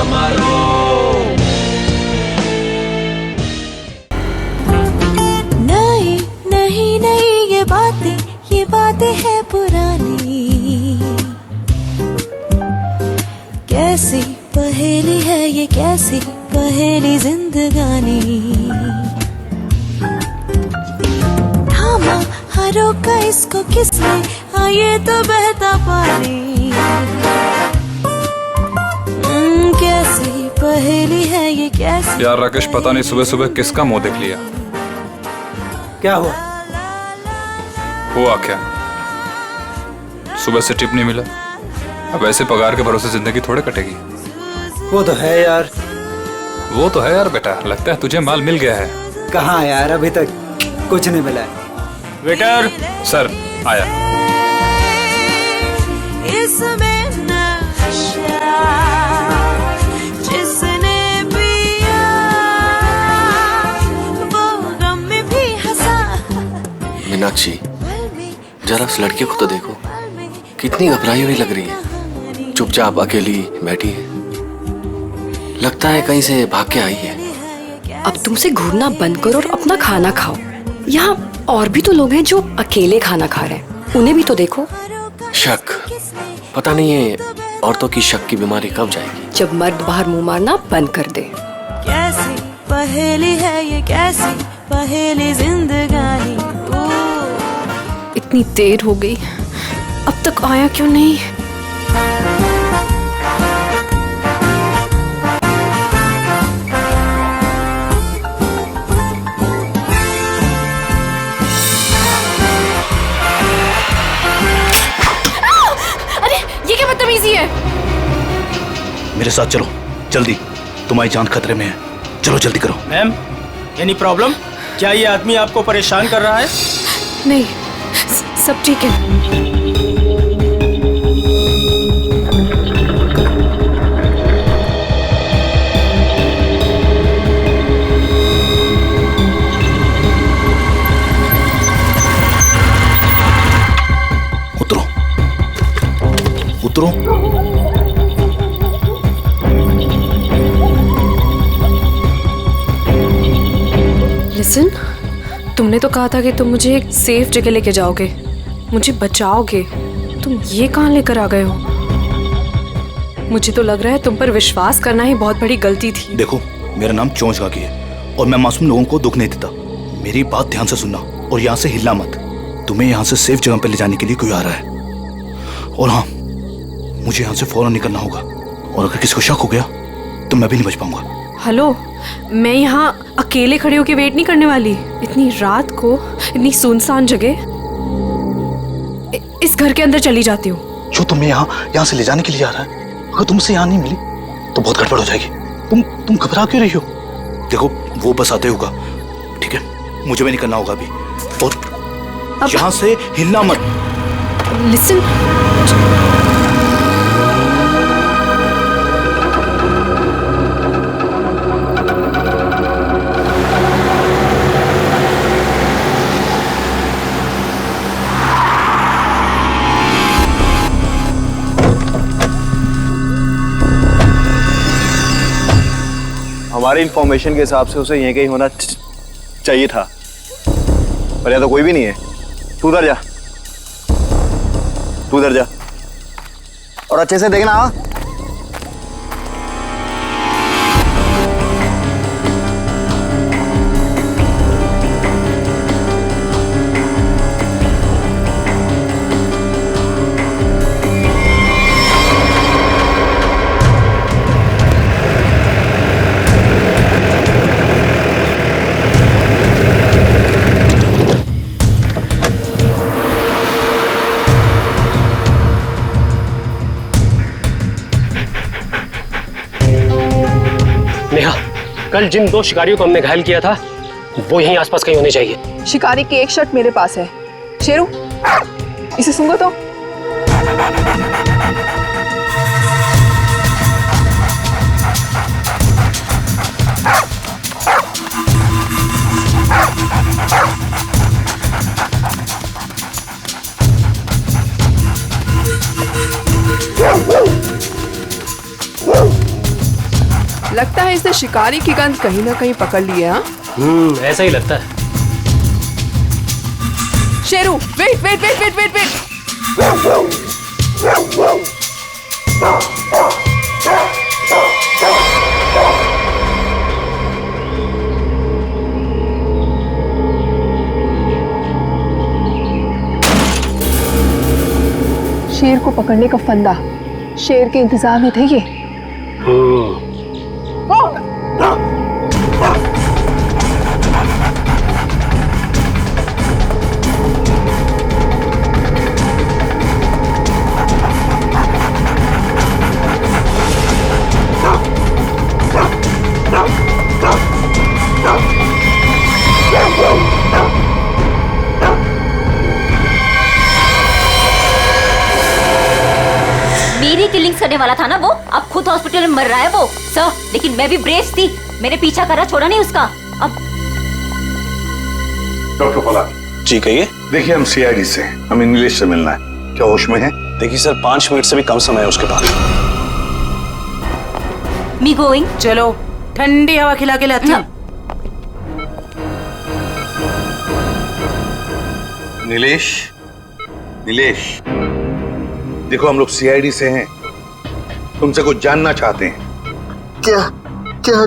मरो। नहीं नहीं नहीं, ये बातें हैं पुरानी। कैसी पहेली है ये, कैसी पहेली जिंदगानी। थामा हरों का इसको किसने, ये तो बहता पानी। कैसी पहेली है ये, कैसी। यार राकेश, पता नहीं सुबह सुबह किसका मुंह देख लिया। क्या हुआ? हुआ क्या? सुबह से टिप नहीं मिला। अब ऐसे पगार के भरोसे जिंदगी थोड़े कटेगी। वो तो है यार। वो तो है यार बेटा, लगता है तुझे माल मिल गया है। कहाँ यार, अभी तक कुछ नहीं मिला है। वेटर सर आया। इसमें नशा जिसने पिया, वो गम में भी हंसा। मीनाक्षी, जरा उस लड़की को तो देखो, कितनी घबराई हुई लग रही है। चुपचाप अकेली बैठी है, लगता है कहीं से भाग के आई है। अब तुमसे घूरना बंद करो और अपना खाना खाओ। यहाँ और भी तो लोग हैं जो अकेले खाना खा रहे हैं, उन्हें भी तो देखो। शक, पता नहीं है औरतों की शक की बीमारी कब जाएगी। जब मर्द बाहर मुंह मारना बंद कर दे। कैसी पहेली है ये, कैसी पहेली जिंदगानी। इतनी देर हो गई, अब तक आया क्यों नहीं? अरे ये क्या बदतमीजी है? मेरे साथ चलो जल्दी, तुम्हारी जान खतरे में है। चलो जल्दी करो। Ma'am, any problem? क्या ये आदमी आपको परेशान कर रहा है? नहीं, सब ठीक है। उतरो उतरो। लिसन, तुमने तो कहा था कि तुम मुझे एक सेफ जगह लेके जाओगे, मुझे बचाओगे। तुम ये कहाँ लेकर आ गए हो? मुझे तो लग रहा है तुम पर विश्वास करना ही बहुत बड़ी गलती थी। देखो, मेरा नाम चोंच गागी है और मैं मासूम लोगों को दुख नहीं देता। मेरी बात ध्यान से सुनना और यहाँ से हिलना मत। तुम्हें यहाँ से सेफ जगह पर ले जाने के लिए कोई आ रहा है। और हाँ, मुझे यहाँ से फौरन निकलना होगा और अगर किसी को शक हो गया तो मैं भी नहीं बच पाऊंगा। हेलो, मैं यहाँ अकेले खड़े होकर वेट नहीं करने वाली। इतनी रात को इतनी सुनसान जगह, इस घर के अंदर चली जाती हूँ। जो तुम्हें यहाँ से ले जाने के लिए आ रहा है, अगर तुमसे यहाँ नहीं मिली तो बहुत गड़बड़ हो जाएगी। तुम घबरा क्यों रही हो? देखो, वो बस आते होगा, ठीक है? मुझे भी निकलना होगा अभी, और यहाँ से हिलना मत। लिसन, हमारी इंफॉर्मेशन के हिसाब से उसे यहीं कहीं होना चाहिए था, पर यहाँ तो कोई भी नहीं है। तू उधर जा, तू उधर जा और अच्छे से देखना। हाँ, कल जिन 2 शिकारियों को हमने घायल किया था वो यहीं आसपास कहीं होने चाहिए। शिकारी की एक शर्ट मेरे पास है। शेरू, इसे सूंघो तो। लगता है इसने शिकारी की गंध कहीं ना कहीं पकड़ ली है। हाँ ऐसा ही लगता है। Sheru, wait wait wait wait wait wait. शेर को पकड़ने का फंदा, शेर के इंतजार में थे ये। मेरी किलिंग्स करने वाला था ना वो, अब खुद हॉस्पिटल में मर रहा है वो सर। लेकिन मैं भी ब्रेव थी, मैंने पीछा करा, छोड़ा नहीं उसका। अब डॉक्टर पलानी जी कहिए। देखिए, हम सीआईडी से, हमें नीलेश से मिलना है। क्या होश में है? देखिए सर, 5 मिनट से भी कम समय है उसके पास। Me going. चलो ठंडी हवा खिला के लाती हूँ। नीलेश, नीलेश, देखो हम लोग सीआईडी से हैं, तुमसे कुछ जानना चाहते हैं। क्या क्या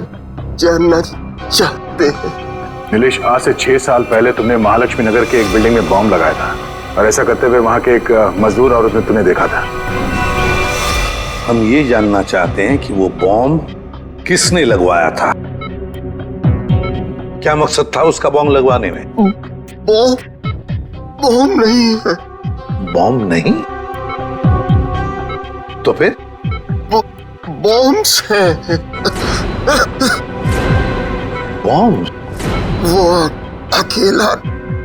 जानना चाहते हैं? नीलेश, आज से 6 साल पहले तुमने महालक्ष्मी नगर के एक बिल्डिंग में बॉम्ब लगाया था, और ऐसा करते हुए वहां के एक मजदूर औरत ने तुम्हें देखा था। हम ये जानना चाहते हैं कि वो बॉम्ब किसने लगवाया था, क्या मकसद था उसका बॉम्ब लगवाने में? बॉम्ब नहीं है। बॉम्ब नहीं तो फिर? बॉम्ब्स है। बॉम्ब? वो अकेला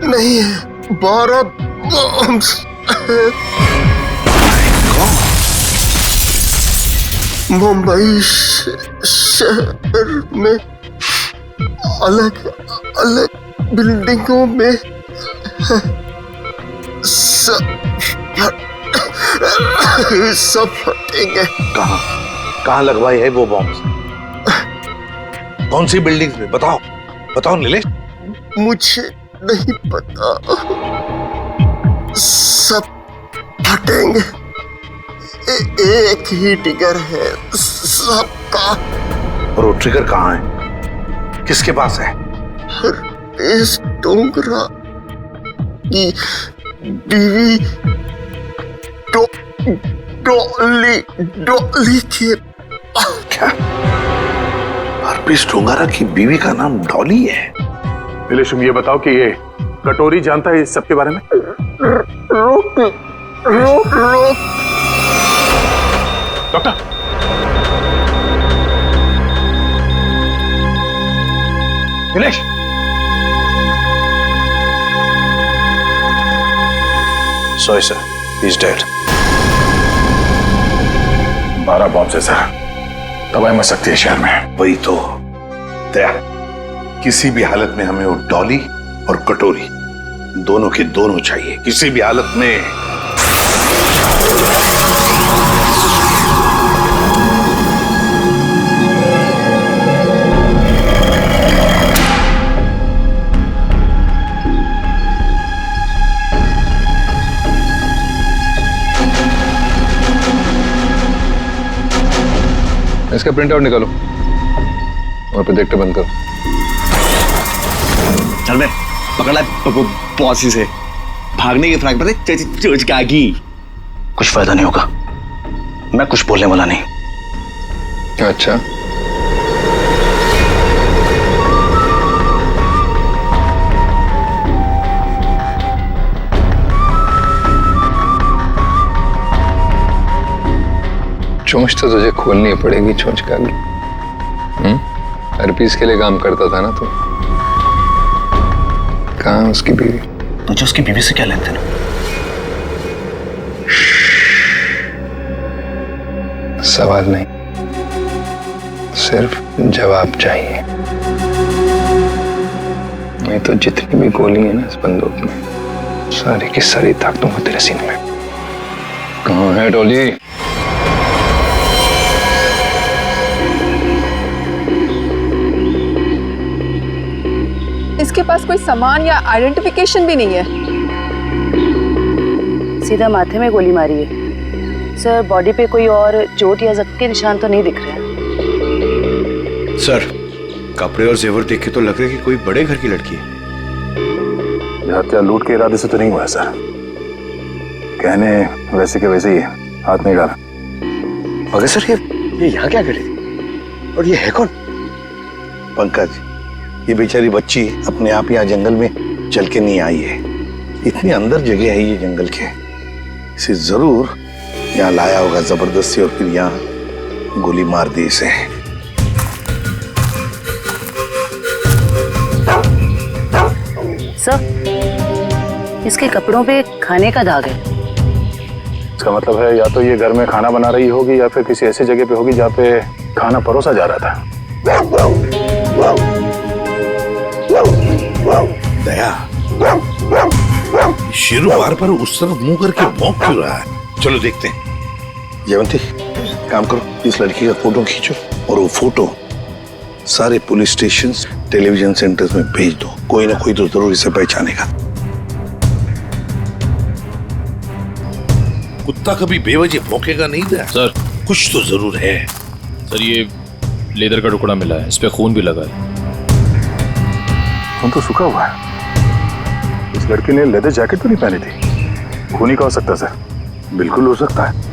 नहीं है, 12 बॉम्ब्स है। मुंबई शहर में अलग अलग बिल्डिंगों में सब फटेंगे। कहाँ लगवाई है वो बॉम्ब? कौन सी बिल्डिंग में? बताओ बताओ नीलेश। मुझे नहीं पता, सब फटेंगे। एक ही ट्रिगर है सबका। और वो ट्रिगर कहाँ है, किसके पास है? इस डोंगरा की बीवी डॉली के। क्या हरप्रीत डोंगरा की बीवी का नाम डॉली है? नीलेश, तुम ये बताओ कि ये कटोरी जानता है इस सब के बारे में? रोक रोक रोक। Doctor, Nilesh, sorry sir, he is dead. 12 bomb से सर, तबाही मच सकती है शहर में। वही तो दया, किसी भी हालत में हमें वो डॉली और कटोरी दोनों के दोनों चाहिए, किसी भी हालत में। इसका प्रिंट आउट निकालो और प्रोजेक्टर बंद करो। चल मैं पकड़ा पॉसी से भागने की फ्रैक पर चोचकागी। कुछ फायदा नहीं होगा, मैं कुछ बोलने वाला नहीं। अच्छा, चोंच तो तुझे खोलनी पड़ेगी, चोंच का भी। हरपीस के लिए काम करता था ना तू? कहाँ उसकी बीवी? तुझे उसकी बीवी से क्या लेन देन? सवाल नहीं, सिर्फ जवाब चाहिए। नहीं तो जितनी भी गोली है ना इस बंदूक में, सारी की सारी ताक दूंगा तेरे सीने में। कहाँ है डॉली? पास कोई सामान या आइडेंटिफिकेशन भी नहीं है। सीधा माथे में गोली मारी है सर। बॉडी पे कोई और चोट या जख्म के निशान तो नहीं दिख रहे हैं। सर, कपड़े और जेवर देख के तो लग रहा है कि कोई बड़े घर की लड़की है। हत्या लूट के इरादे से तो नहीं हुआ सर। कहने वैसे के वैसे ही है, हाथ नहीं डाला। मगर सर ये यहाँ क्या कर रही थी? और ये है कौन? पंकज, ये बेचारी बच्ची अपने आप यहाँ जंगल में चल के नहीं आई है। इतनी अंदर जगह है ये जंगल के, इसे जरूर यहाँ लाया होगा जबरदस्ती और फिर यहाँ गोली मार दी इसे। सर, इसके कपड़ों पे खाने का दाग है। इसका मतलब है या तो ये घर में खाना बना रही होगी या फिर किसी ऐसी जगह पे होगी जहाँ पे खाना परोसा जा रहा था। दया, शेरू बार बार उस तरफ मुंह करके भौंक क्यों रहा है? चलो देखते हैं। जयवंती, काम करो, इस लड़की का फोटो खींचो और वो फोटो सारे पुलिस स्टेशन, टेलीविजन सेंटर्स में भेज दो। कोई ना कोई तो जरूर इसे पहचानेगा। कुत्ता कभी बेवजह भौंकेगा नहीं था सर। कुछ तो जरूर है सर। ये लेदर का टुकड़ा मिला है, इस पे खून भी लगा है। खून तो सूखा हुआ है। इस लड़की ने लेदर जैकेट तो नहीं पहनी थी। खूनी का हो सकता है सर। बिल्कुल हो सकता है।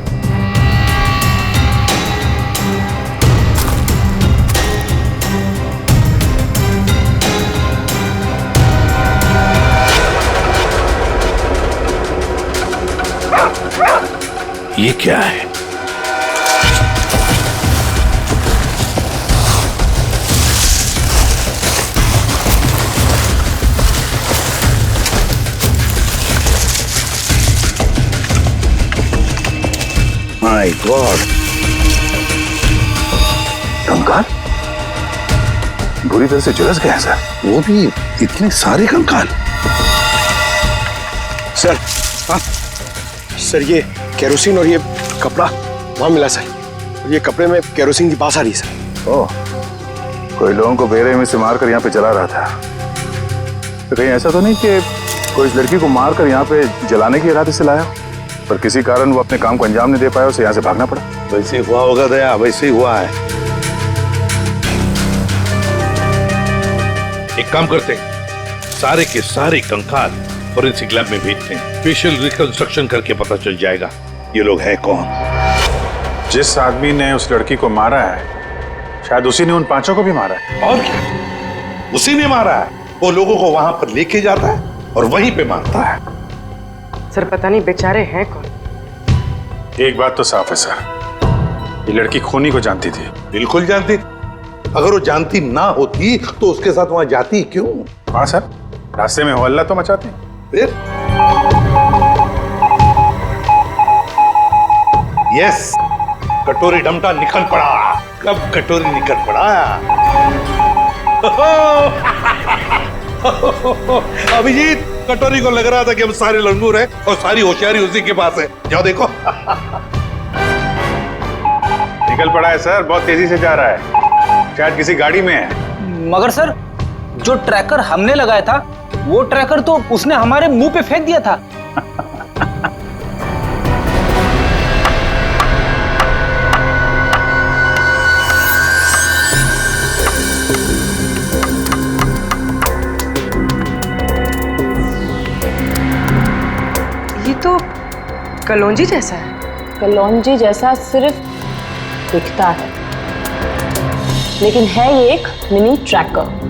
ये क्या है? माय गॉड, कंकाल बुरी तरह से झुलस गए हैं सर। वो भी इतने सारे कंकाल। सर, हाँ सर, ये केरोसिन और ये कपड़ा वहां मिला सर। ये कपड़े में केरोसिन की बास आ रही है सर। ओह, कोई लोगों को बेरहमी में से मारकर यहाँ पे जला रहा था। तो कहीं ऐसा तो नहीं कि कोई इस लड़की को मारकर यहाँ पे जलाने के इरादे से लाया, पर किसी कारण वो अपने काम को अंजाम नहीं दे पाया, उसे यहाँ से भागना पड़ा। वैसे हुआ होगा दया, वैसे ही हुआ है। एक काम करते हैं, सारे के सारे कंकाल फोरेंसिक लैब में भेजते हैं। फेशियल रिकंस्ट्रक्शन करके पता चल जाएगा ये लोग है कौन। जिस आदमी ने उस लड़की को मारा है शायद उसी ने उन पांचों को भी मारा है। और क्या, उसी ने मारा है। वो लोगों को वहां पर लेके जाता है और वहीं पे मारता है। सर, पता नहीं बेचारे हैं कौन। एक बात तो साफ है सर, ये लड़की खूनी को जानती थी। बिल्कुल जानती। अगर वो जानती ना होती तो उसके साथ वहां जाती क्यों? हाँ सर, रास्ते में हल्ला तो मचाती। फिर यस, कटोरी डमटा निकल पड़ा। कब कटोरी निकल पड़ा? अभिजीत, कटोरी को लग रहा था कि हम सारे लंगूर हैं और सारी होशियारी उसी के पास है। जाओ देखो। निकल पड़ा है सर, बहुत तेजी से जा रहा है, शायद किसी गाड़ी में है। मगर सर, जो ट्रैकर हमने लगाया था वो ट्रैकर तो उसने हमारे मुंह पे फेंक दिया था। ये तो कलौंजी जैसा है। कलौंजी जैसा सिर्फ दिखता है, लेकिन है ये एक मिनी ट्रैकर।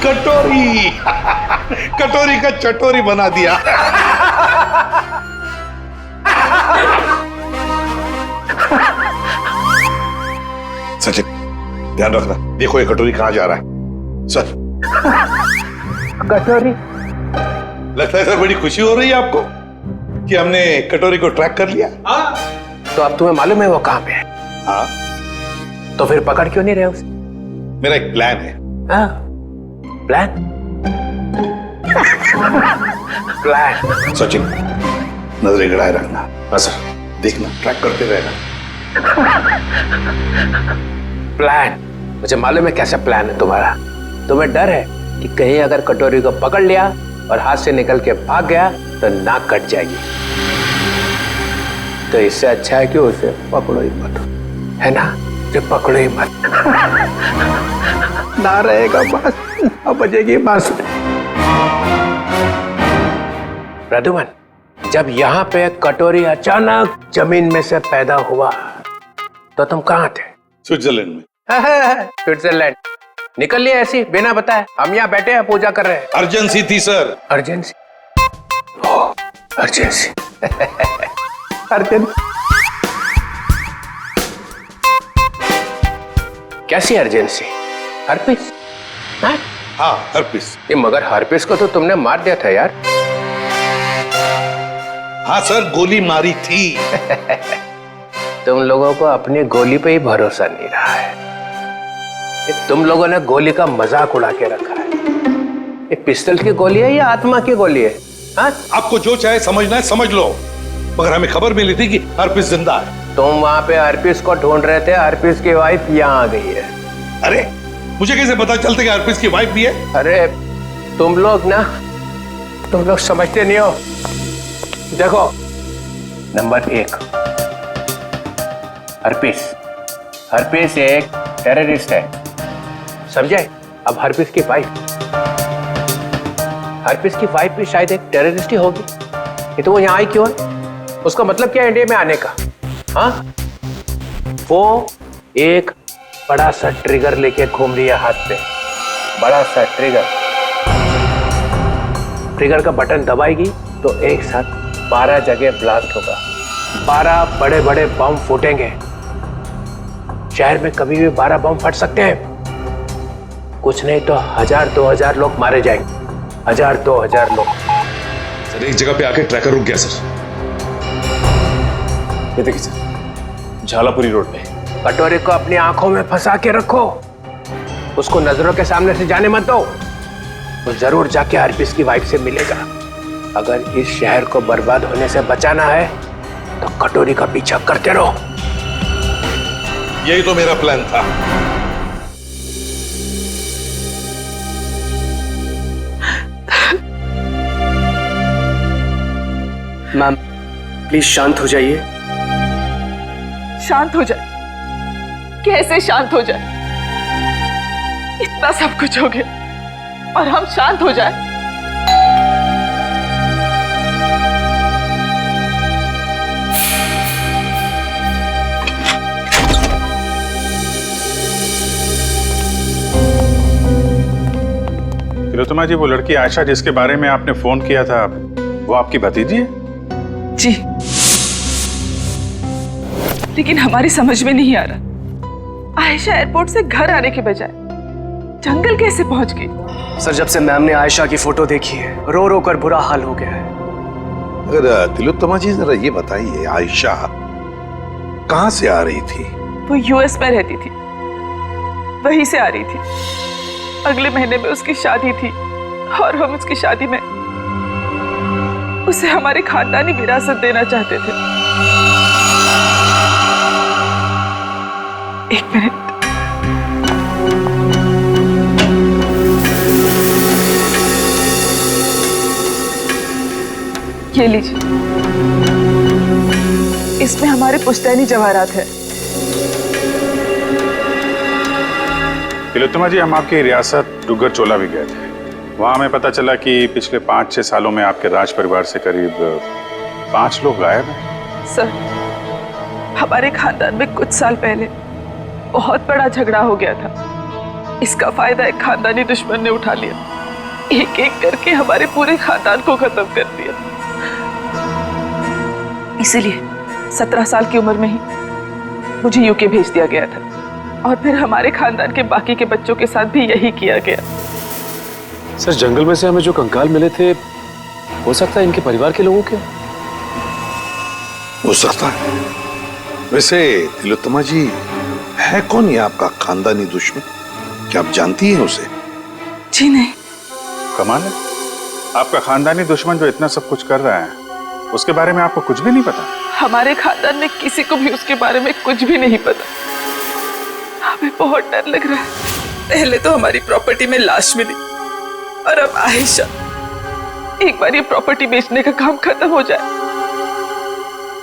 कटोरी कटोरी का चटोरी बना दिया। सचिन, ध्यान रखना, देखो ये कटोरी कहां जा रहा है। सर, कटोरी। लगता है सर बड़ी खुशी हो रही है आपको कि हमने कटोरी को ट्रैक कर लिया। तो अब तुम्हें मालूम है वो कहां पे है? हाँ। तो फिर पकड़ क्यों नहीं रहे उसे? मेरा एक प्लान है। हाँ, प्लान? प्लान। सचिन, नजरें गड़ाए रखना। हाँ सर, देखना, ट्रैक करते रहना। प्लान। मुझे मालूम है कैसा प्लान है तुम्हारा। तुम्हें डर है कि कहीं अगर कटोरी को पकड़ लिया और हाथ से निकल के भाग गया तो नाक कट जाएगी। तो इससे अच्छा है कि उसे पकड़ो ही मत, है ना? जो पकड़ो ही मत। ना रहेगा बस, अब बजेगी बांस। प्रद्युमन, जब यहाँ पे कटोरी अचानक जमीन में से पैदा हुआ तो तुम कहाँ थे? स्विट्जरलैंड में। स्विट्जरलैंड निकल लिया ऐसी बिना बताए? हम यहाँ बैठे हैं पूजा कर रहे हैं। अर्जेंसी थी सर। अर्जेंसी? अर्जेंसी। अर्जेंसी कैसी अर्जेंसी? हर्पिस? हाँ हर्पिस। ये मगर हर्पिस को तो तुमने मार दिया था यार। हाँ सर, गोली मारी थी। तुम लोगों को अपनी गोली पे ही भरोसा नहीं रहा है। तुम लोगों ने गोली का मजाक उड़ा के रखा है। ये पिस्टल की गोली है या आत्मा की गोली है? हाँ? आपको जो चाहे समझना है समझ लो, मगर हमें खबर मिली थी कि हर्पिस जिंदा है। तुम वहां पे हर्पिस को ढूंढ रहे थे, हर्पिस की वाइफ यहाँ आ गई है। अरे मुझे कैसे पता चलता कि हर्पिस की वाइफ भी है? अरे तुम लोग समझते नहीं हो। देखो, नंबर 1, हर्पिस एक टेररिस्ट है, समझे? अब हर्पिस की वाइफ भी शायद एक टेररिस्ट ही होगी। ये तो वो यहाँ आई क्यों है? उसका मतलब क्या है इंडिया में आने का? हाँ, वो एक बड़ा सा ट्रिगर लेके घूम रही है हाथ पे। बड़ा सा ट्रिगर का बटन दबाएगी तो एक साथ 12 जगह ब्लास्ट होगा। 12 बड़े बड़े बम फूटेंगे। शहर में कभी भी 12 बम फट सकते हैं। कुछ नहीं तो 1000-2000 लोग मारे जाएंगे। 1000-2000 लोग। सर एक जगह पे आके ट्रैकर रुक गया सर। ये देखिए सर, झालापुरी रोड पे। कटोरे को अपनी आंखों में फंसा के रखो, उसको नजरों के सामने से जाने मत दो। वो जरूर जाके हर्पिस की वाइफ से मिलेगा। अगर इस शहर को बर्बाद होने से बचाना है तो कटोरी का पीछा करते रहो। यही तो मेरा प्लान था। मैम प्लीज शांत हो जाइए। शांत हो जाए? कैसे शांत हो जाए? इतना सब कुछ हो गया और हम शांत हो जाए? तिलोत्तमा जी, वो लड़की आयशा जिसके बारे में आपने फोन किया था, वो आपकी भतीजी है? जी, लेकिन हमारी समझ में नहीं आ रहा, आयशा एयरपोर्ट से घर आने के बजाय जंगल कैसे पहुंच गई? सर जब से मैम ने आयशा की फोटो देखी है, रो रो कर बुरा हाल हो गया है। अगर तिलोत्तमा जी जरा ये बताइए, आयशा कहाँ से आ रही थी? वो यूएस में रहती थी, वहीं से आ रही थी। अगले महीने में उसकी शादी थी और हम उसकी शादी में उसे हमारी खानदानी विरासत देना चाहते थे। एक मिनट, ये लीजिए, इसमें हमारे पुश्तैनी जवाहरात है। तिलोत्तमा जी, हम आपकी रियासत डुग्गर चोला भी गए थे। वहां हमें पता चला कि पिछले 5-6 सालों में आपके राज परिवार से करीब 5 लोग गायब हैं। सर, हमारे खानदान में कुछ साल पहले बहुत बड़ा झगड़ा हो गया था। इसका फायदा एक खानदानी दुश्मन ने उठा लिया। एक एक करके हमारे पूरे खानदान को खत्म कर दिया। इसीलिए 17 साल की उम्र में ही मुझे यूके भेज दिया गया था और फिर हमारे खानदान के बाकी के बच्चों के साथ भी यही किया गया। सर जंगल में से हमें जो कंकाल मिले थे, हो सकता है इनके परिवार के लोगों के? हो सकता है। वैसे तिलोत्तमा जी, है कौन ये आपका खानदानी दुश्मन? क्या आप जानती हैं उसे? जी नहीं। कमाल है, आपका खानदानी दुश्मन जो इतना सब कुछ कर रहा है, उसके बारे में आपको कुछ भी नहीं पता? हमारे खानदान में किसी को भी उसके बारे में कुछ भी नहीं पता। हमें बहुत डर लग रहा है। पहले तो हमारी प्रॉपर्टी में लाश मिली और अब आयशा। एक बार ये प्रॉपर्टी बेचने का काम खत्म हो जाए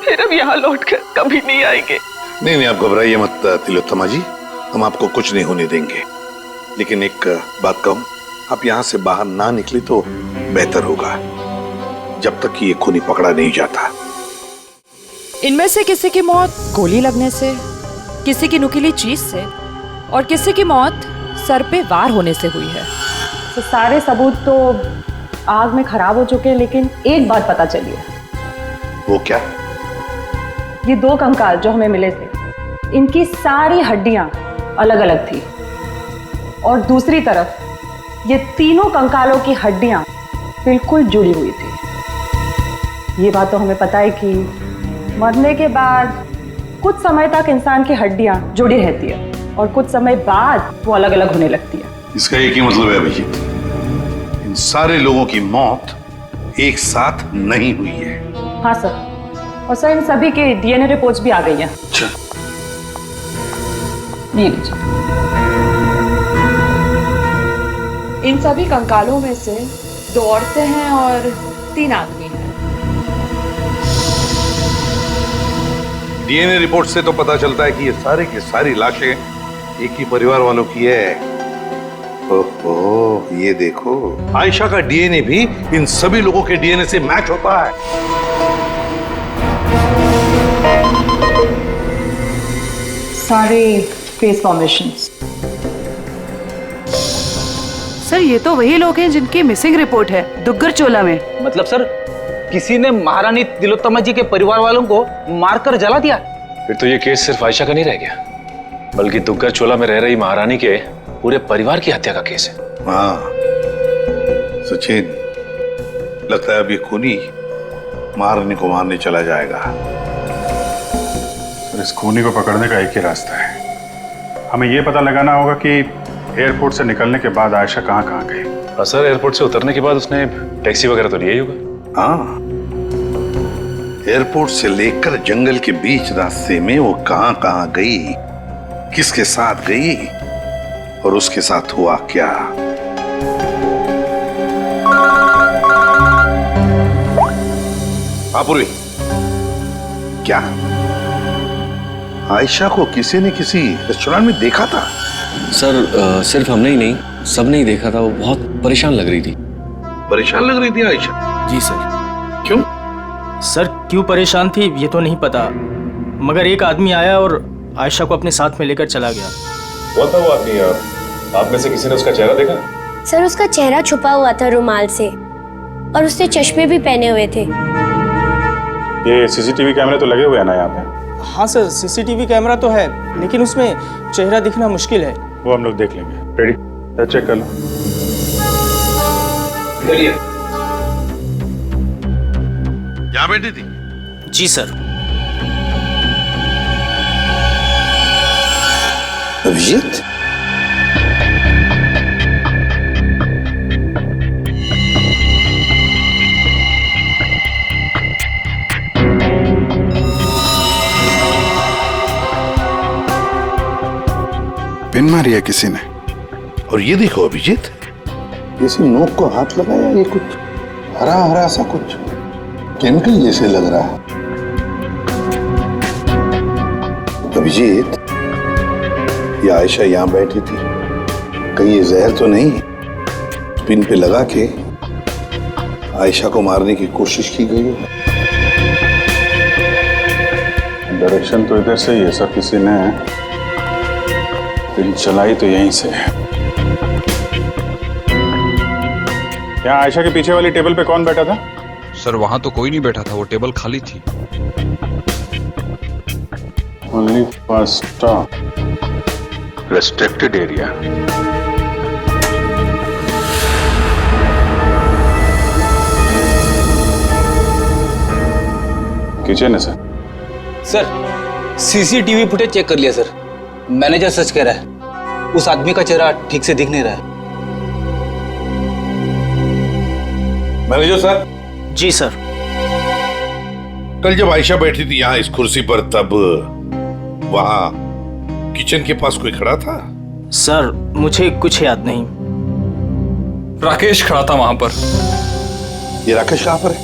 फिर अब यहाँ लौटकर कभी नहीं आएंगे। नहीं, आप घबराइए मत तिलोत्तमा जी, हम आपको कुछ नहीं होने देंगे। लेकिन एक बात कहूं, आप यहाँ से बाहर ना निकले तो बेहतर होगा, जब तक कि ये खूनी पकड़ा नहीं जाता। इनमें से किसी की मौत गोली लगने से, किसी की नुकीली चीज से और किसी की मौत सर पे वार होने से हुई है। तो सारे सबूत तो आग में खराब हो चुके हैं, लेकिन एक बात पता चली है। वो क्या? ये 2 कंकाल जो हमें मिले थे, इनकी सारी हड्डियां अलग अलग थी और दूसरी तरफ ये तीनों कंकालों की हड्डियां बिल्कुल जुड़ी हुई थी। ये बात तो हमें पता है कि मरने के बाद कुछ समय तक इंसान की हड्डियां जुड़ी रहती है और कुछ समय बाद वो अलग अलग होने लगती है। इसका एक ही मतलब है अभिजीत, इन सारे लोगों की मौत एक साथ नहीं हुई है। हाँ सर, और सर इन सभी के डीएनए रिपोर्ट्स भी आ गई हैं। अच्छा, ये लीजिए। इन सभी कंकालों में से 2 औरतें हैं और 3 आदमी हैं। डीएनए रिपोर्ट से तो पता चलता है कि ये सारे की सारी लाशें एक ही परिवार वालों की है। ओहो, ये देखो, आयशा का डीएनए भी इन सभी लोगों के डीएनए से मैच होता है। सारे फेस फॉर्मेशंस। सर ये तो वही लोग हैं जिनकी मिसिंग रिपोर्ट है दुग्गर चोला में। मतलब सर, किसी ने महारानी तिलोत्तमा जी के परिवार वालों को मारकर जला दिया। फिर तो ये केस सिर्फ आयशा का नहीं रह गया, बल्कि दुग्गर चोला में रह रही महारानी के पूरे परिवार की हत्या का केस है। हाँ सचिन, लगता है अब ये खूनी महारानी को मारने चला जाएगा। सर, इस खूनी को पकड़ने का एक ही रास्ता है। हमें ये पता लगाना होगा कि एयरपोर्ट से निकलने के बाद आयशा कहाँ कहाँ गई। हाँ सर, एयरपोर्ट से उतरने के बाद उसने टैक्सी वगैरह तो लिया ही होगा। हाँ, एयरपोर्ट से लेकर जंगल के बीच रास्ते में वो कहाँ कहाँ गई, किसके साथ गई और उसके साथ हुआ क्या। पूर्वी, क्या आयशा को किसी ने किसी रेस्टोरेंट में देखा था? सर सिर्फ हमने ही नहीं, सबने ही देखा था। वो बहुत परेशान लग रही थी। परेशान लग रही थी आयशा? जी सर। क्यों? सर क्यों परेशान थी ये तो नहीं पता, मगर एक आदमी आया और आयशा को अपने साथ में लेकर चला गया। वो था वो आदमी, आप में से किसी ने उसका चेहरा देखा? सर उसका चेहरा छुपा हुआ था रुमाल से और उसने चश्मे भी पहने हुए थे। ये सीसीटीवी कैमरे तो लगे हुए हैं ना यहाँ पे? हाँ सर, सीसीटीवी कैमरा तो है, लेकिन उसमें चेहरा दिखना मुश्किल है। वो हम लोग देख लेंगे। रेडी? चेक कर लो। यहाँ बैठी थी? जी सर। अभिजीत, पिन मारी है किसी ने। और ये देखो अभिजीत, किसी नोक को हाथ लगाया, ये कुछ हरा हरा सा कुछ केमिकल जैसे लग रहा है। अभिजीत, ये आयशा यहाँ बैठी थी, कहीं ये जहर तो नहीं पिन पे लगा के आयशा को मारने की कोशिश की गई है? डायरेक्शन तो इधर से ही है सर, किसी ने पिन चलाई तो यहीं से है। यहाँ आयशा के पीछे वाली टेबल पे कौन बैठा था? सर वहां तो कोई नहीं बैठा था, वो टेबल खाली थी। Only first stop restricted area. Kitchen है sir. Sir CCTV footage check कर लिया सर, मैनेजर सच कह रहा है, उस आदमी का चेहरा ठीक से दिख नहीं रहा है। Manager sir. जी सर। कल जब आयशा बैठी थी यहाँ इस कुर्सी पर, तब वहां किचन के पास कोई खड़ा था? सर मुझे कुछ याद नहीं। राकेश खड़ा था वहां पर। ये राकेश कहाँ पर है?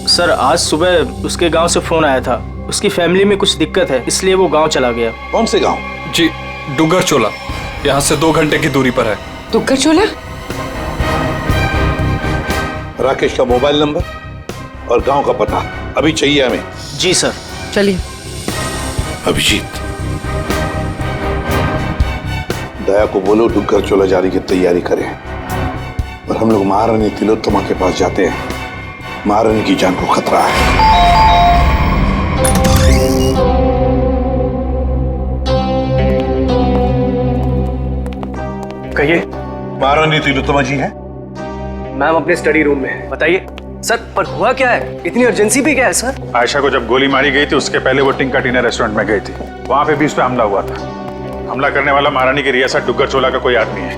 सर आज सुबह उसके गांव से फोन आया था, उसकी फैमिली में कुछ दिक्कत है इसलिए वो गांव चला गया। कौन से गांव? जी डुगर चोला, यहाँ से 2 घंटे की दूरी पर है। डुगर चोला? राकेश का मोबाइल नंबर और गांव का पता अभी चाहिए हमें। जी सर। चलिए। अभिजीत, दया को बोलो डुगर चोला जाने की तैयारी करें और हम लोग महारानी तिलोत्तमा के पास जाते हैं। महारानी की जान को खतरा है। कहिए। महारानी तिलोत्तमा जी हैं? मैम अपने स्टडी रूम में है। बताइए सर, पर हुआ क्या है? इतनी अर्जेंसी भी क्या है सर? आयशा को जब गोली मारी गई थी उसके पहले वो टिंका टीना रेस्टोरेंट में गई थी। वहां पे भी उस पे हमला हुआ था। हमला करने वाला महारानी की रियासत डुगर चोला का कोई आदमी है।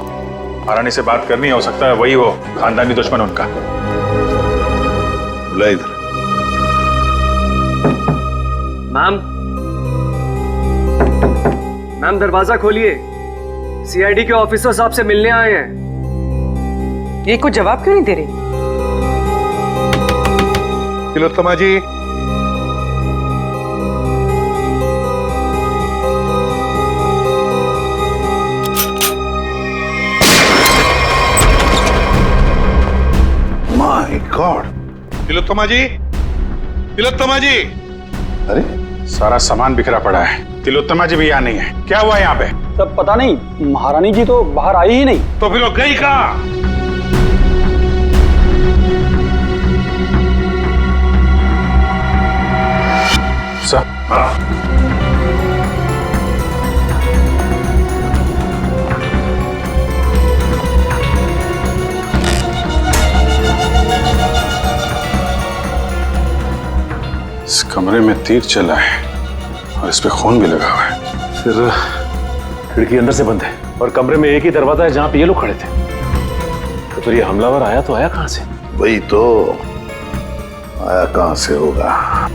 महारानी से बात करनी हो सकता है वही हो खानदानी दुश्मन उनका। बुला इधर। मैम दरवाजा खोलिए, सीआईडी के ऑफिसर साहब से मिलने आए हैं। ये कुछ जवाब क्यों नहीं दे रही? तिलोत्तमा जी, माय गॉड। तिलोत्तमा जी, तिलोत्तमा जी। अरे सारा सामान बिखरा पड़ा है। तिलोत्तमा जी भी यहाँ नहीं है। क्या हुआ यहाँ पे? तब पता नहीं, महारानी जी तो बाहर आई ही नहीं। तो फिर वो गई कहाँ? इस कमरे में तीर चला है और इस पे खून भी लगा हुआ है। फिर खिड़की अंदर से बंद है और कमरे में एक ही दरवाजा है जहां पे ये लोग खड़े थे। तो फिर ये हमलावर आया तो आया कहां से? वही तो, आया कहां से होगा?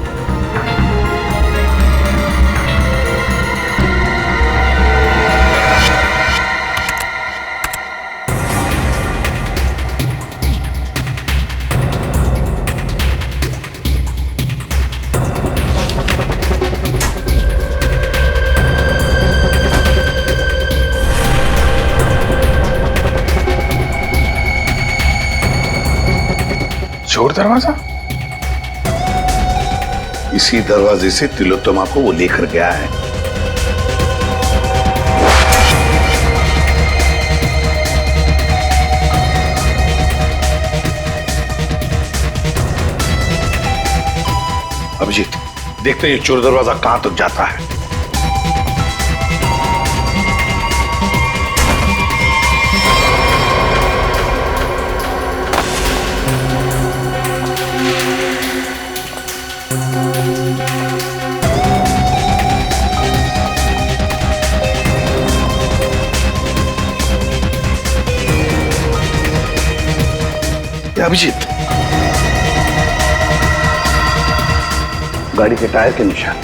चोर दरवाजा? इसी दरवाजे से तिलोत्तमा को वो लेकर गया है। अभिजीत, देखते हैं ये चोर दरवाजा कहां तक जाता है। अभिजीत, गाड़ी के टायर के निशान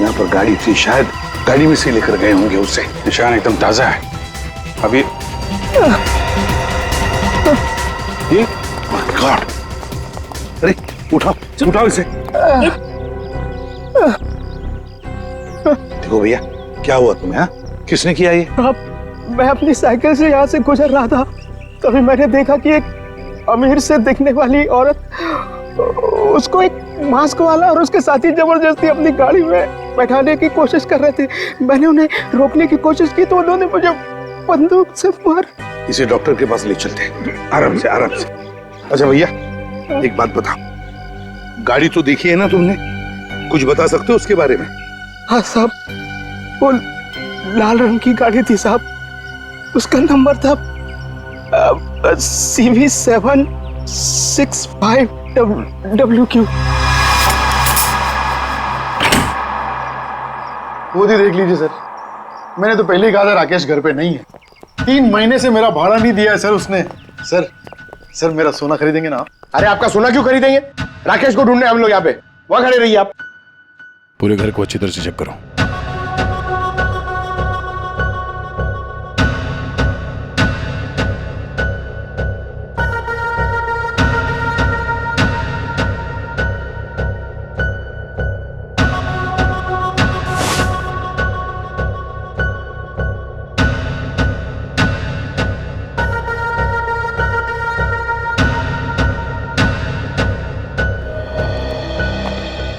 यहाँ पर गाड़ी थी, शायद गाड़ी में से लेकर गए होंगे उसे। निशान एकदम ताजा है। अभी ये गॉड, अरे उठाओ उठाओ इसे। देखो भैया, क्या हुआ तुम्हें? हाँ, किसने किया ये? मैं अपनी साइकिल से यहाँ से गुजर रहा था, तभी मैंने देखा कि एक अमीर से दिखने वाली औरत उसको एक मास्क वाला और उसके साथी जबरदस्ती अपनी गाड़ी में बैठाने की कोशिश कर रहे थे। मैंने उन्हें रोकने की कोशिश की तो उन्होंने मुझे बंदूक से मार। इसे डॉक्टर के पास ले चलते हैं, आराम से आराम से। अच्छा भैया, एक बात बताओ, गाड़ी तो देखी है ना तुमने? कुछ बता सकते हो उसके बारे में? हाँ साहब, वो लाल रंग की गाड़ी थी साहब। उसका नंबर था CV765WQ। खुद ही देख लीजिए सर, मैंने तो पहले ही कहा था राकेश घर पे नहीं है। 3 महीने से मेरा भाड़ा नहीं दिया है सर उसने। सर मेरा सोना खरीदेंगे ना? अरे आपका सोना क्यों खरीदेंगे? राकेश को ढूंढने हम लोग यहाँ पे, वहां खड़े रहिए आप। पूरे घर को अच्छी तरह से चेक करो।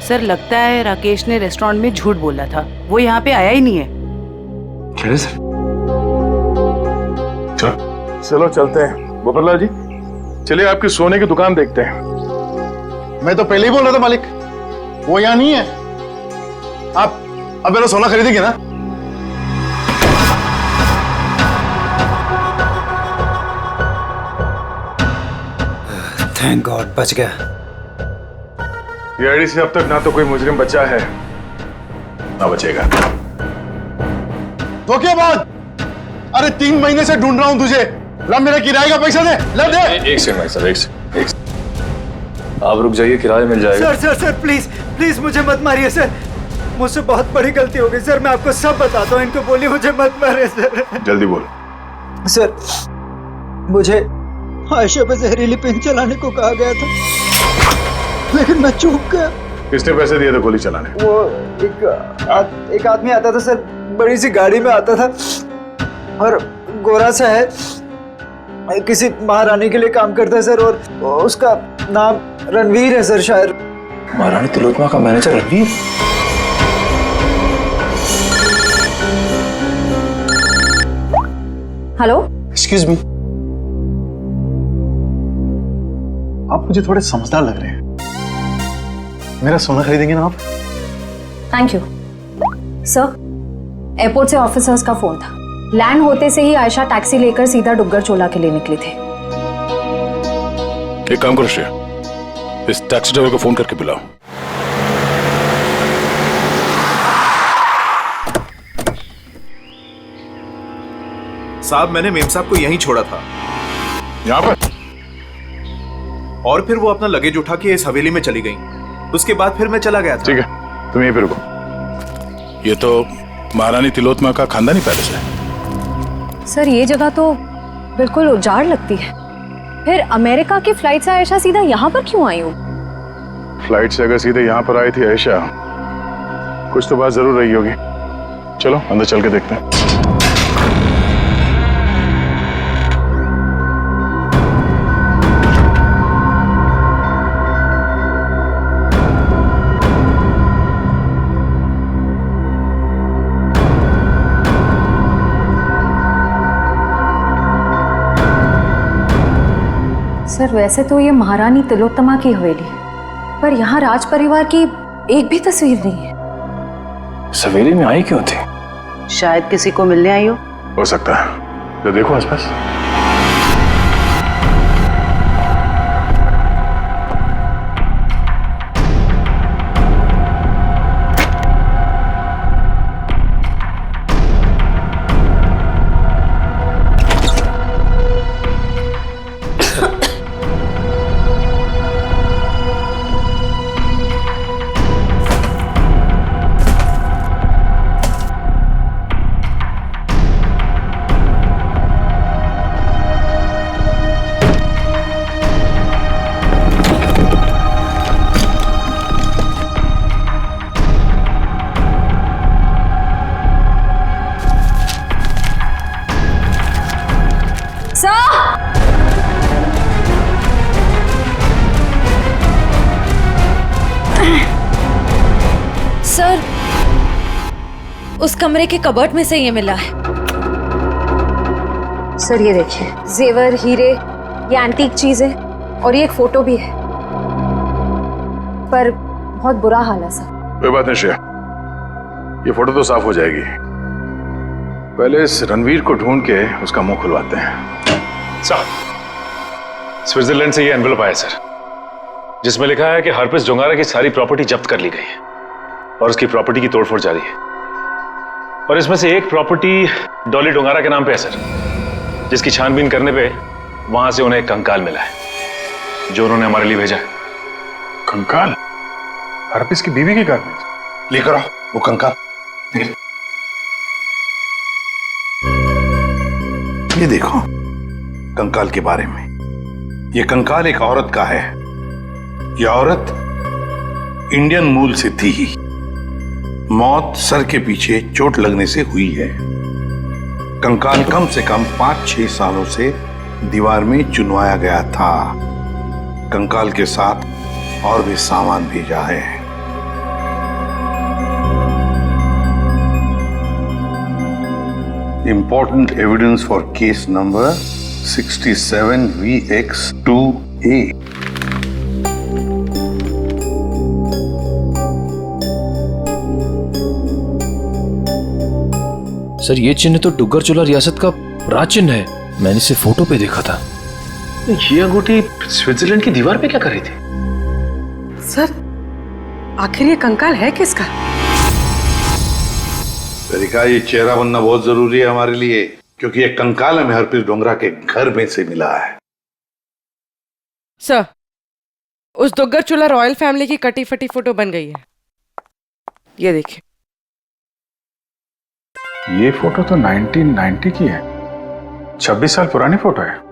सर लगता है राकेश ने रेस्टोरेंट में झूठ बोला था, वो यहाँ पे आया ही नहीं है। क्या सर? चलो चलते हैं। गोपाललाल जी चलिए आपकी सोने की दुकान देखते हैं। मैं तो पहले ही बोल रहा था मालिक, वो यहाँ नहीं है। आप अब मेरा सोना खरीदेंगे ना? थैंक गॉड बच गया। ये आईडी से अब तक ना तो कोई मुजरिम बचा है ना बचेगा। तो क्या बात? अरे 3 महीने से ढूंढ रहा हूं तुझे। ला मेरा किराए का पैसा दे, ला दे। एक सेकंड भाई साहब, एक सेकंड। आप रुक जाइए, किराया मिल जाएगा। सर प्लीज प्लीज मुझे मत मारिए सर, मुझसे बहुत बड़ी गलती हो गई सर, मैं आपको सब बताता हूँ, इनको बोलिए मुझे मत मारिए सर। जल्दी बोल। सर मुझे आयशा पे जहरीली पेन चलाने को कहा गया था, लेकिन मैं चूक गया। किसने पैसे दिए थे गोली चलाने? वो एक आदमी आता था सर, बड़ी सी गाड़ी में आता था और गोरा सा है, किसी महारानी के लिए काम करता है सर, और उसका नाम रणवीर है सर शायद। महारानी तिलोत्तमा का manager Ranveer? Hello, excuse me, आप मुझे थोड़े समझदार लग रहे हैं। मेरा सोना खरीदेंगे ना आप? Thank you sir. एयरपोर्ट से ऑफिसर्स का फोन था, लैंड होते से ही आयशा टैक्सी लेकर सीधा डुग्गर चोला के लिए निकली थी। एक काम करो श्रेया, इस टैक्सी ड्राइवर को फोन करके बुलाओ। साहब मैंने मेम साहब को यहीं छोड़ा था। यहाँ पर? और फिर वो अपना लगेज उठा के इस हवेली में चली गई, उसके बाद फिर मैं चला गया था। ठीक है, तुम यहीं पे रुको। ये तो महारानी तिलोत्तमा का खानदानी पैलेस है। सर ये जगह तो बिल्कुल उजाड़ लगती है, फिर अमेरिका की फ्लाइट से आयशा सीधा यहाँ पर क्यों आई हो? फ्लाइट से अगर सीधे यहाँ पर आई थी आयशा, कुछ तो बात जरूर रही होगी। चलो अंदर चल के देखते हैं। सर वैसे तो ये महारानी तिलोत्तमा की हवेली है, पर यहाँ राज परिवार की एक भी तस्वीर नहीं है। इस हवेली में आई क्यों थी? शायद किसी को मिलने आई हो सकता है, तो देखो आसपास। सर उस कमरे के कबर्ड में से ये मिला है। सर ये देखिए, जेवर, हीरे, ये एंटीक चीजें, और ये एक फोटो भी है, पर बहुत बुरा हाल है सर। कोई बात नहीं श्रेया, ये फोटो तो साफ हो जाएगी। पहले इस रणवीर को ढूंढ के उसका मुंह खुलवाते हैं। सर स्विट्जरलैंड से ये एनवेलप आया सर, जिसमें लिखा है कि हरप्रीत जोंगारा की सारी प्रॉपर्टी जब्त कर ली गई है और उसकी प्रॉपर्टी की तोड़फोड़ जारी है। और इसमें से एक प्रॉपर्टी डॉली डोंगारा के नाम पे है सर, जिसकी छानबीन करने पे वहां से उन्हें एक कंकाल मिला है जो उन्होंने हमारे लिए भेजा है। कंकाल? हरप्रीत की बीवी के घर में? लेकर आओ वो कंकाल। ये देखो कंकाल के बारे में, ये कंकाल एक औरत का है। ये औरत इंडियन मूल से थी ही, मौत सर के पीछे चोट लगने से हुई है। कंकाल कम से कम 5-6 सालों से दीवार में चुनवाया गया था। कंकाल के साथ और भी सामान भेजा है। important evidence for case number 67VX2A. Sir ये चिन्ह तो डुग्गर चोला रियासत का राज चिन्ह है। मैंने इसे फोटो पे देखा था। ये अंगूठी स्विट्जरलैंड की दीवार पे क्या कर रही थी? सर आखिर ये कंकाल है किसका? तरीका ये चेहरा बनना बहुत जरूरी है हमारे लिए, क्योंकि ये कंकाल हमें हरप्रीत डोंगरा के घर में से मिला है। सर उस दुग्गर चोला रॉयल फैमिली की कटी फटी फोटो बन गई है, ये देखिए। ये फोटो तो 1990 की है, 26 साल पुरानी फोटो है।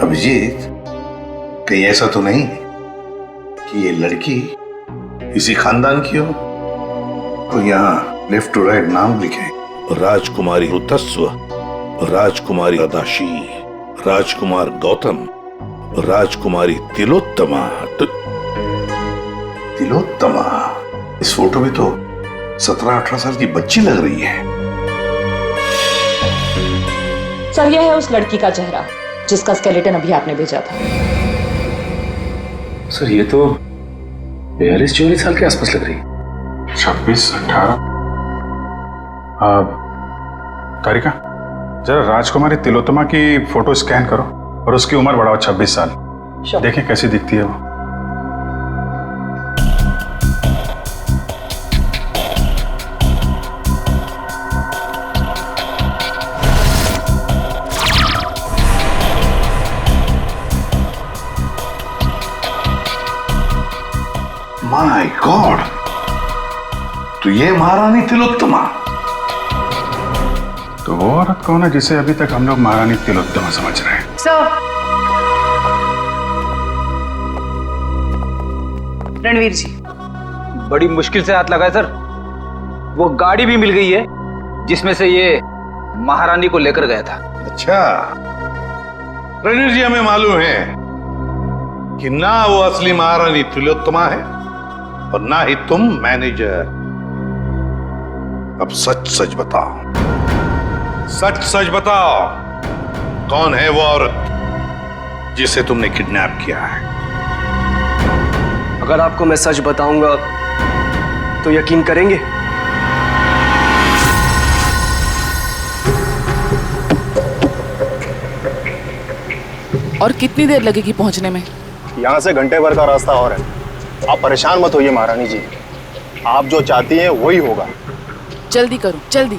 अभिजीत, कहीं ऐसा तो नहीं कि ये लड़की इसी खानदान की हो? तो यहाँ लेफ्ट टू राइट नाम लिखे, राजकुमारी ऋतस्व, राजकुमारी अदाशी, राजकुमार गौतम, राजकुमारी तिलोत्तमा। तिलोत्तमा? इस फोटो में तो 17-18 साल की बच्ची लग रही है। सर यह है उस लड़की का चेहरा जिसका स्केलेटन अभी आपने भेजा था। सर ये तो 42-44 साल के आसपास लग रही है। 26-18। तारिका, जरा राजकुमारी तिलोत्तमा की फोटो स्कैन करो और उसकी उम्र बढ़ाओ 26 साल। देखिए कैसी दिखती है वो। माय गॉड, तो ये महारानी तिलोत्तमा। तो वो औरत कौन है जिसे अभी तक हम लोग महारानी तिलोत्तमा समझ रहे हैं? सर रणवीर जी, बड़ी मुश्किल से हाथ लगाए सर। वो गाड़ी भी मिल गई है जिसमें से ये महारानी को लेकर गया था। अच्छा, रणवीर जी, हमें मालूम है कि ना वो असली महारानी तिलोत्तमा है और ना ही तुम मैनेजर। अब सच सच बताओ, सच सच बताओ, कौन है वो औरत जिसे तुमने किडनैप किया है? अगर आपको मैं सच बताऊंगा तो यकीन करेंगे? और कितनी देर लगेगी पहुंचने में? यहाँ से घंटे भर का रास्ता और है। आप परेशान मत होइए महारानी जी, आप जो चाहती हैं वही होगा। जल्दी करो, जल्दी।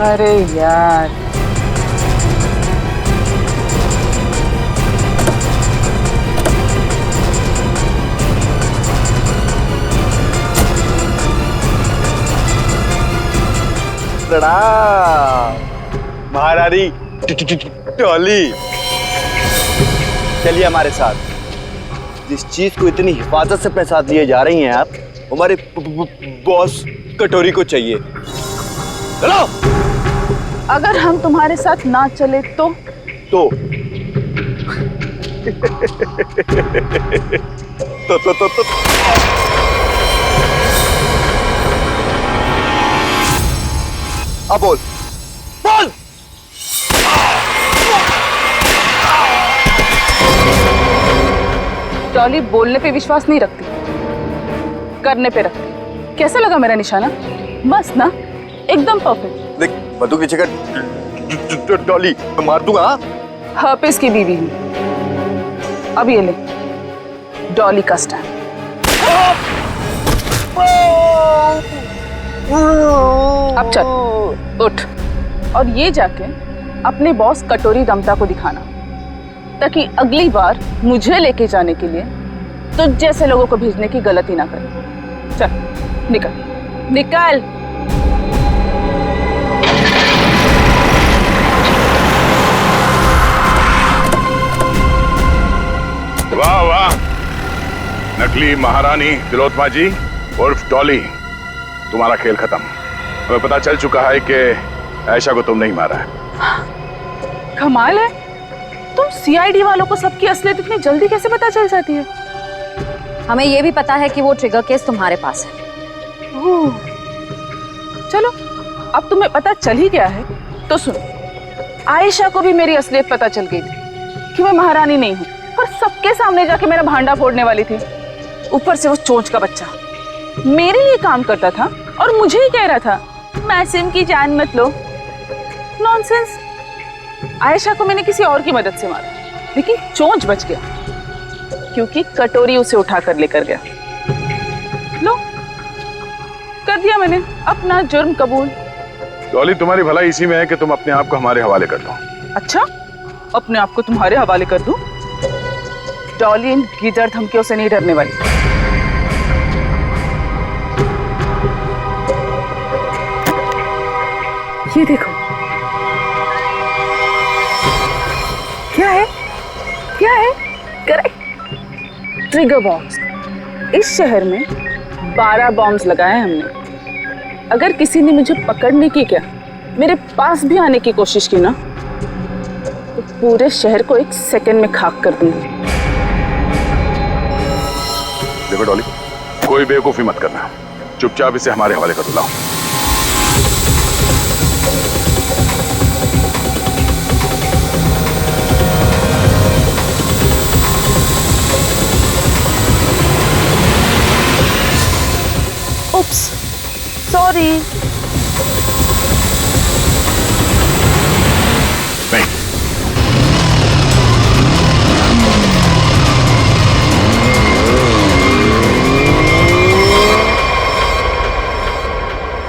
अरे यार, प्रणाम महारानी टॉली। चलिए हमारे साथ। जिस चीज को इतनी हिफाजत से अपने साथ लिए जा रही हैं आप, हमारे बॉस कटोरी को चाहिए। चलो। अगर हम तुम्हारे साथ ना चले तो? तो अब बोल बोल। टॉली बोलने पे विश्वास नहीं रखती, करने पे रखती। कैसा लगा मेरा निशाना? बस ना, एकदम परफेक्ट। देख बंदूक नीचे कर टॉली, मैं मार दूंगा। हर्पिस की बीवी हूँ। अब ये ले डॉली का स्टैंड। अब चल उठ और ये जाके अपने बॉस कटोरी रमता को दिखाना, ताकि अगली बार मुझे लेके जाने के लिए तो जैसे लोगों को भेजने की गलती ना करे। चल निकल निकल। वाह वाह, नकली महारानी तिलोत्तमा जी उर्फ डॉली, तुम्हारा खेल खत्म। हमें पता चल चुका है कि आयशा को तुम नहीं मारा है। कमाल है, तुम सीआईडी वालों को सबकी असलियत इतनी जल्दी कैसे पता चल जाती है? हमें यह भी पता है कि वो ट्रिगर केस तुम्हारे पास है। चलो, अब तुम्हें पता चल ही गया है तो सुनो, आयशा को भी मेरी असलियत पता चल गई थी कि मैं महारानी नहीं हूँ, पर सबके सामने जाके मेरा भांडा फोड़ने वाली थी। ऊपर से वो चोंच का बच्चा मेरे लिए काम करता था और मुझे ही कह रहा था मासूम की जान मत लो। नॉनसेंस। आयशा को मैंने किसी और की मदद से मारा, लेकिन चोंच बच गया क्योंकि कटोरी उसे उठाकर लेकर गया। लो, कर दिया मैंने अपना जुर्म कबूल। डॉली, तुम्हारी भलाई इसी में है कि तुम अपने आप को हमारे हवाले कर दो। अच्छा, अपने आप को तुम्हारे हवाले कर दूं? डॉली इन गीदड़ धमकियों से नहीं डरने वाली। ये देखो, क्या है? क्या है? Correct, trigger bombs. इस शहर में 12 बॉम्ब्स लगाए हमने। अगर किसी ने मुझे पकड़ने की, क्या मेरे पास भी आने की कोशिश की ना, तो पूरे शहर को 1 सेकंड में खाक कर दूंगी। देखो डॉली, कोई बेवकूफी मत करना, चुपचाप इसे हमारे हवाले कर दो। लाओ। Oops, sorry.